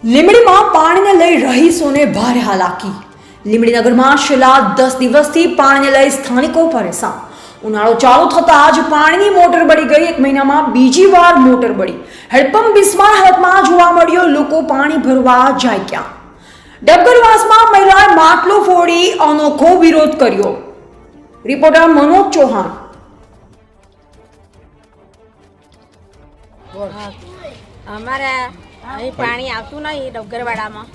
લીંબડીમાં પાણીને લઈ રહીશોને ભારે હાલાકી. લીંબડી નગરમાં છેલ્લા 10 દિવસથી પાણીને લઈ સ્થાનિકો પરેશાન. ઉનાળો ચાલુ થતાં જ પાણીની મોટર બળી ગઈ. 1 મહિનામાં બીજી વાર મોટર બળી. હેડપંપ બિસ્માર હાલતમાં જોવા મળ્યો. લોકો પાણી ભરવા જાય ક્યાં? ડબગરવાસમાં મહિલાએ માટલો ફોડી અનોખો વિરોધ કર્યો. રિપોર્ટર મનોજ ચૌહાણ. અમારે અહીં પાણી આવતું નહીં ડબગરવાડામાં.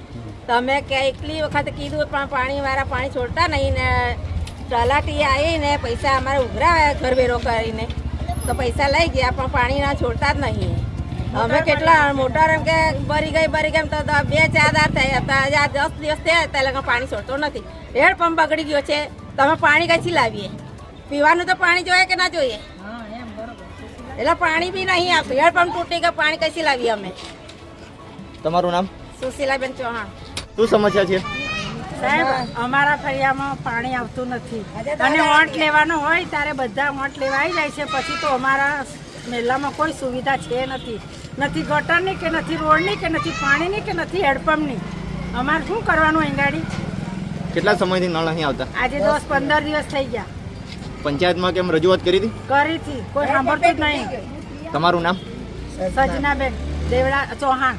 તમે કેટલી વખત કીધું પણ પાણીવાળા પાણી છોડતા નહીં ને તલાટી આવીને પૈસા અમારે ઉઘરાવ્યા ઘરવેરો કરીને તો પૈસા લઈ ગયા પણ પાણી ના છોડતા જ નહીં. અમે કેટલા મોટર એમ કે ભરી ગઈ એમ તો 2-4 દાર થયા હતા. 10 દિવસ થયા ત્યાં લગન પાણી છોડતો નથી. હેડપંપ બગડી ગયો છે. તમે પાણી કઈથી લાવીએ? પીવાનું તો પાણી જોઈએ કે ના જોઈએ? એટલે પાણી બી નહીં આવતું. હેડપંપ તૂટી ગયો, પાણી કઈથી લાવીએ અમે? તમારું નામ? સુશીલાબેન ચૌહાણ. શું સમસ્યા છે? સાહેબ, અમારા ફળિયામાં પાણી આવતું નથી અને વોટ લેવાનો હોય ત્યારે બધા વોટ લેવા આવી જાય છે. પછી તો અમારા મેલામાં કોઈ સુવિધા છે નથી. નથી ગટરની કે નથી રોડની કે નથી પાણીની કે નથી હેડપંપની. અમારે શું કરવાનું અહીં ગાડી? કેટલા સમયથી નળ નહીં આવતા? આજે 10-15 દિવસ થઈ ગયા. પંચાયતમાં કેમ રજૂઆત કરી હતી? કરી હતી, કોઈ સાંભળતું જ નહીં. તમારું નામ? સજનાબેન દેવડા ચૌહાણ.